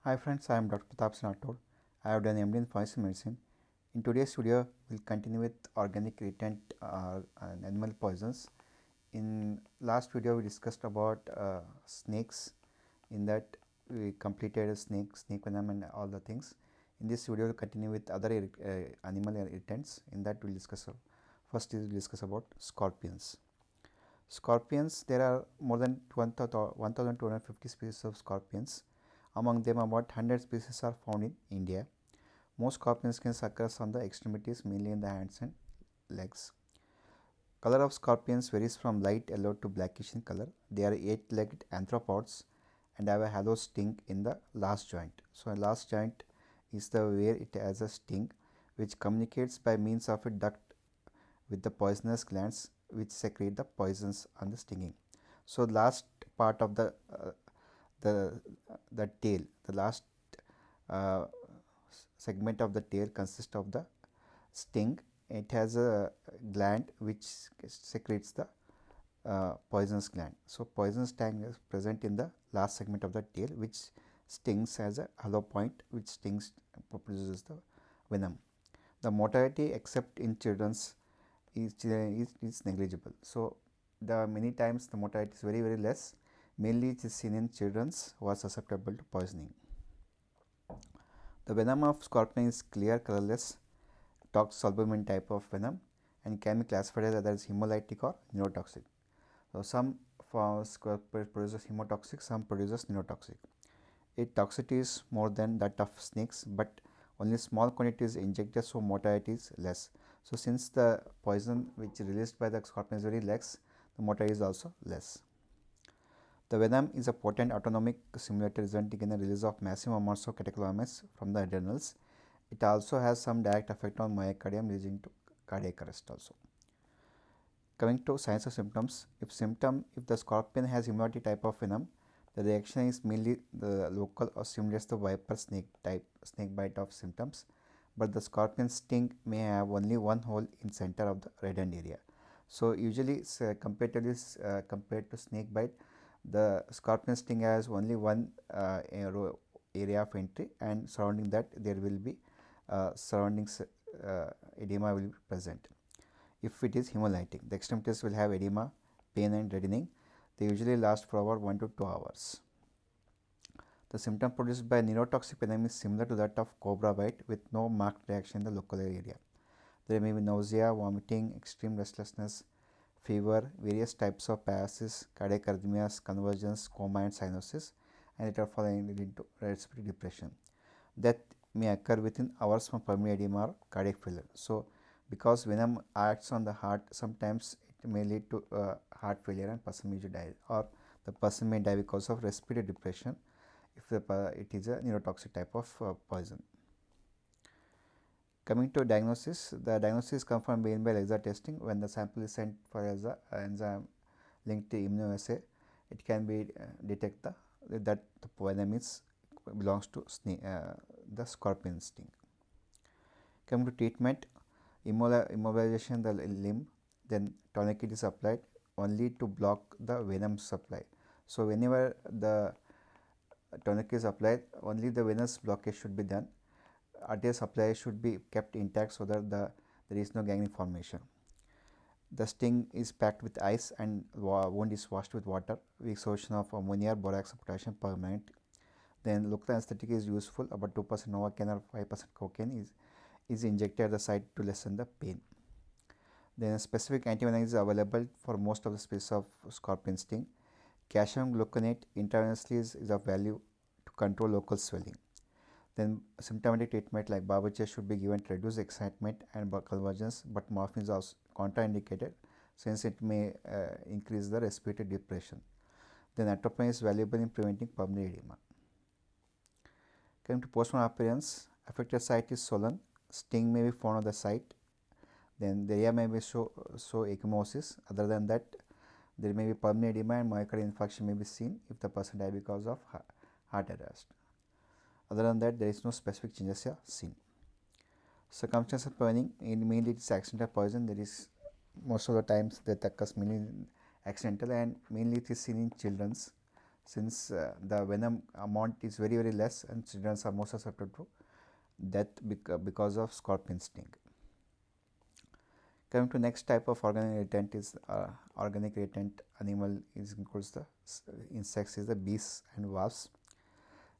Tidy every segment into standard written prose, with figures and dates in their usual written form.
Hi friends, I am Dr. Pratap Sinator. I have done MD in Pharmacy Medicine. In today's video, we will continue with organic irritant and animal poisons. In last video, we discussed about snakes. In that, we completed a snake venom and all the things. In this video, we will continue with other animal irritants. In that, we will discuss first is discuss about scorpions. Scorpions, there are more than 1,250 species of scorpions. Among them, about 100 species are found in India. Most scorpion skins occur on the extremities, mainly in the hands and legs. Color of scorpions varies from light yellow to blackish in color. They are 8-legged arthropods and have a hollow sting in the last joint. So, a last joint is the where it has a sting which communicates by means of a duct with the poisonous glands which secrete the poisons on the stinging. So, last part of the tail, the last uh, segment of the tail consists of the sting. It has a gland which secretes the poisonous gland. So, poisonous gland is present in the last segment of the tail which stings as a hollow point which stings produces the venom. The mortality except in children's is negligible. So, the many times the mortality is very less, mainly it is seen in children who are susceptible to poisoning. The venom of scorpion is clear, colorless, tox-albumin type of venom and can be classified as either hemolytic or neurotoxic. So, some produces hemotoxic, some produces neurotoxic. Its toxicity is more than that of snakes, but only small quantity is injected, so mortality is less. So, since the poison which is released by the scorpion is very less, the mortality is also less. The venom is a potent autonomic stimulator resulting in the release of massive amounts of catecholamines from the adrenals. It also has some direct effect on myocardium, leading to cardiac arrest also. Coming to signs of symptoms, if the scorpion has hemolytic type of venom, the reaction is mainly the local or simulates the viper snake bite of symptoms, but the scorpion sting may have only one hole in center of the reddened area. So usually compared to snake bite, the scorpion sting has only one area of entry, and surrounding that there will be surroundings edema will be present. If it is hemolytic, the extremities will have edema, pain and reddening. They usually last for about 1 to 2 hours. The symptom produced by neurotoxic venom is similar to that of cobra bite with no marked reaction in the local area. There may be nausea, vomiting, extreme restlessness, fever, various types of paralysis, cardiac arrhythmias, convulsions, coma and cyanosis, and it are following into respiratory depression. Death may occur within hours from pulmonary edema or cardiac failure. So, because venom acts on the heart, sometimes it may lead to heart failure and person may die, or the person may die because of respiratory depression if it is a neurotoxic type of poison. Coming to diagnosis, the diagnosis is confirmed by ELISA testing. When the sample is sent for ELISA enzyme linked to immunoassay, it can be detect that the venom belongs to the scorpion sting. Coming to treatment, immobilization the limb, then tourniquet is applied only to block the venom supply. So, whenever the tourniquet is applied, only the venous blockage should be done. Arterial supply should be kept intact so that there is no gangrene formation. The sting is packed with ice and wound is washed with water. Weak solution of ammonia, borax, or potassium permanent. Then local anesthetic is useful. About 2% Novocaine or 5% cocaine is injected at the site to lessen the pain. Then a specific antivenom is available for most of the species of scorpion sting. Calcium gluconate intravenously is of value to control local swelling. Then symptomatic treatment like barbiturate should be given to reduce excitement and convulsions, but morphine is also contraindicated since it may increase the respiratory depression. Then atropine is valuable in preventing pulmonary edema. Coming to postmortem appearance, affected site is swollen, sting may be found on the site, then the area may be show ecchymosis. Other than that, there may be pulmonary edema and myocardial infarction may be seen if the person died because of heart arrest. Other than that, there is no specific changes are seen. Circumstances of poisoning, mainly it is accidental poison. There is most of the times that occurs mainly accidental and mainly it is seen in children's. since the venom amount is very less and children are more susceptible to death because of scorpion sting. Coming to next type of organic irritant is organic irritant animal is includes the insects is the bees and wasps.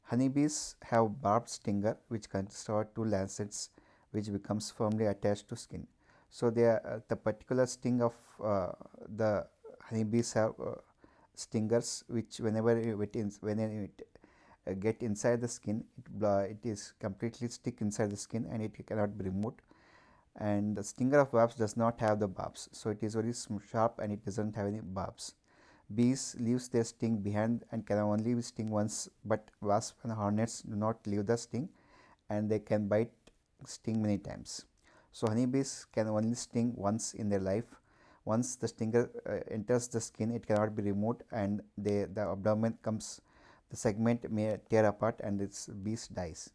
Honeybees have barbed stinger which consists of two lancets which becomes firmly attached to skin. So they are, the particular sting of the honeybees have stingers which whenever it get inside the skin, it is completely stick inside the skin and it cannot be removed. And the stinger of wasps does not have the barbs, so it is very sharp and it doesn't have any barbs. Bees leaves their sting behind and can only sting once, but wasps and hornets do not leave the sting and they can sting many times. So honeybees can only sting once in their life. Once the stinger enters the skin, it cannot be removed and the abdomen comes, the segment may tear apart and its bees dies.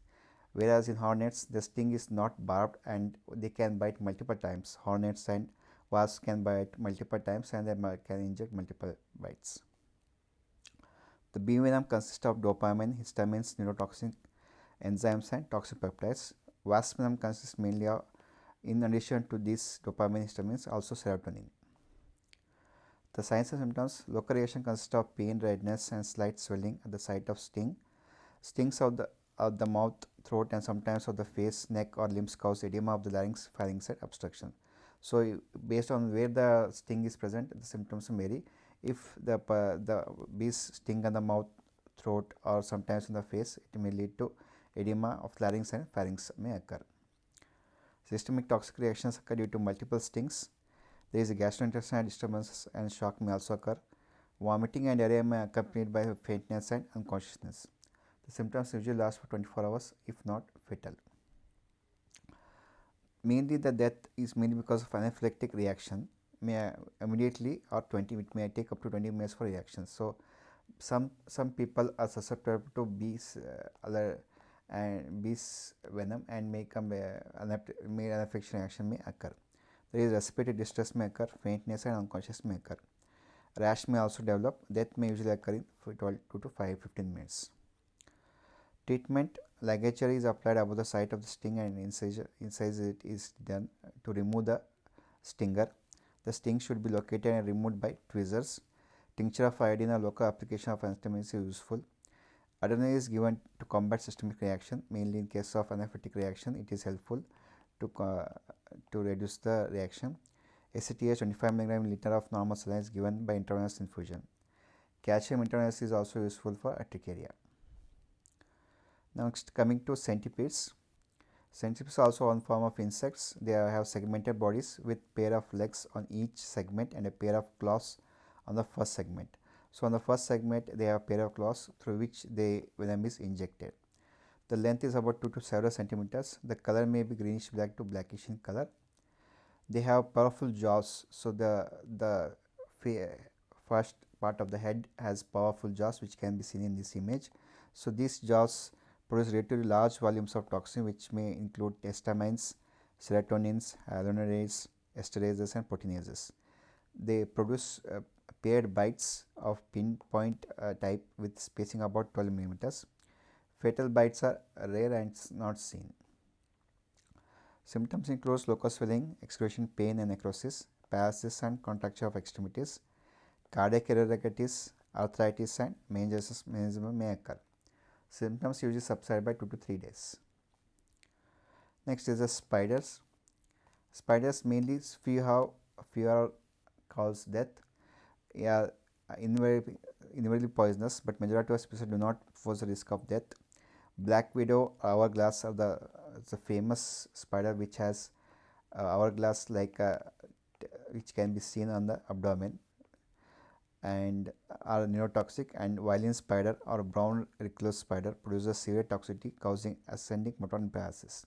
Whereas in hornets, the sting is not barbed and they can bite multiple times. Hornets and wasps can bite multiple times and they can inject multiple bites. The bee venom consists of dopamine, histamines, neurotoxic enzymes and toxic peptides. Wasp venom consists mainly of, in addition to these dopamine, histamines, also serotonin. The signs and symptoms: local reaction consists of pain, redness and slight swelling at the site of sting. Stings of the mouth, throat and sometimes of the face, neck or limbs cause edema of the larynx, pharynx and obstruction. So based on where the sting is present, the symptoms vary. If the bees sting on the mouth, throat or sometimes in the face, it may lead to edema of larynx and pharynx may occur. Systemic toxic reactions occur due to multiple stings. There is a gastrointestinal disturbances and shock may also occur. Vomiting and diarrhea may accompanied by faintness and unconsciousness. The symptoms usually last for 24 hours if not fatal. Mainly the death is mainly because of anaphylactic reaction, may immediately or it may take up to 20 minutes for reaction. So some people are susceptible to bees and bees venom and may come anaphylactic reaction may occur. There is respiratory distress may occur, faintness and unconscious may occur. Rash may also develop. Death may usually occur in 2 to 15 minutes. Treatment: ligature is applied above the site of the sting and incision is done to remove the stinger. The sting should be located and removed by tweezers. Tincture of iodine or local application of antihistamine is useful. Adrenaline is given to combat systemic reaction. Mainly in case of anaphylactic reaction, it is helpful to reduce the reaction. ACTH 25 mg liter of normal saline is given by intravenous infusion. Calcium intravenous is also useful for urticaria. Next, coming to centipedes. Centipedes are also one form of insects. They have segmented bodies with pair of legs on each segment and a pair of claws on the first segment. So on the first segment, they have a pair of claws through which the venom is injected. The length is about 2 to several centimeters. The color may be greenish black to blackish in color. They have powerful jaws. So the first part of the head has powerful jaws which can be seen in this image. So these jaws produce relatively large volumes of toxin which may include histamines, serotonins, hyaluronidase, esterases and proteinases. They produce paired bites of pinpoint type with spacing about 12 millimeters. Fatal bites are rare and not seen. Symptoms include local swelling, excruciating pain and necrosis, paralysis and contracture of extremities, cardiac irregularities, arthritis and meningitis may occur. Symptoms usually subside by 2 to 3 days. Next is the spiders. Spiders mainly fear cause death. Invariably poisonous, but majority of species do not pose the risk of death. Black widow hourglass are the famous spider which has hourglass which can be seen on the abdomen and are neurotoxic, and violin spider or brown recluse spider produces severe toxicity causing ascending motor paralysis.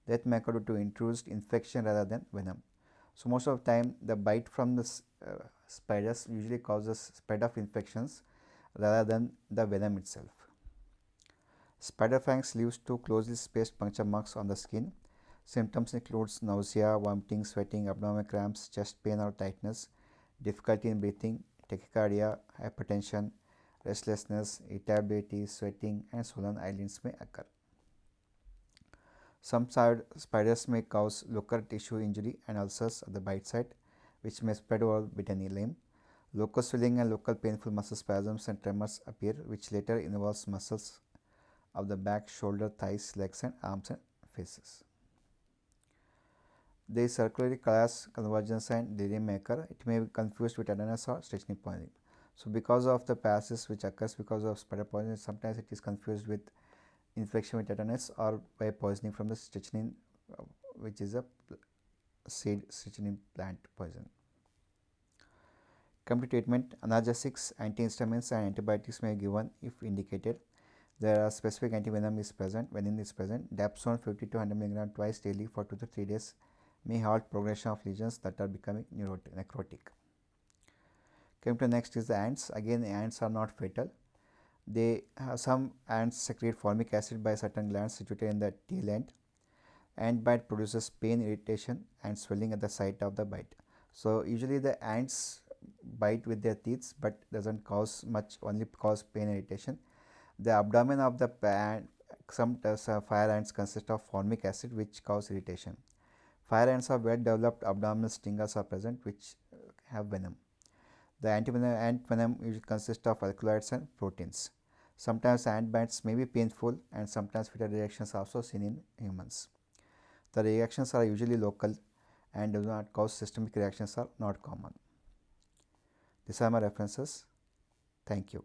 Death may occur due to introduced infection rather than venom. So most of the time the bite from the spiders usually causes spread of infections rather than the venom itself. Spider fangs leaves 2 closely spaced puncture marks on the skin. Symptoms includes nausea, vomiting, sweating, abdominal cramps, chest pain or tightness, difficulty in breathing, tachycardia, hypertension, restlessness, irritability, sweating, and swollen eyelids may occur. Some spiders may cause local tissue injury and ulcers at the bite site, which may spread over bitten limb. Local swelling and local painful muscle spasms and tremors appear, which later involves muscles of the back, shoulder, thighs, legs, and arms and faces. The circulatory collapse, convergence, and delirium may occur. It may be confused with tetanus or strychnine poisoning. So, because of the paralysis which occurs because of spider poisoning, sometimes it is confused with infection with tetanus or by poisoning from the strychnine, which is a seed strychnine plant poison. Come to treatment, analgesics, antihistamines, and antibiotics may be given if indicated. There are specific antivenom is present. Venin is present. Dapsone 50 to 100 mg twice daily for 2 to 3 days may halt progression of lesions that are becoming necrotic. Coming to next is the ants. Again, the ants are not fatal. Some ants secrete formic acid by certain glands situated in the tail end. Ant bite produces pain, irritation, and swelling at the site of the bite. So usually the ants bite with their teeth, but doesn't cause much, only cause pain and irritation. The abdomen of the some fire ants consist of formic acid, which cause irritation. Fire ants have well developed abdominal stingers are present, which have venom. The ant venom usually consists of alkaloids and proteins. Sometimes ant bites may be painful, and sometimes fatal reactions are also seen in humans. The reactions are usually local and do not cause systemic reactions are not common. These are my references. Thank you.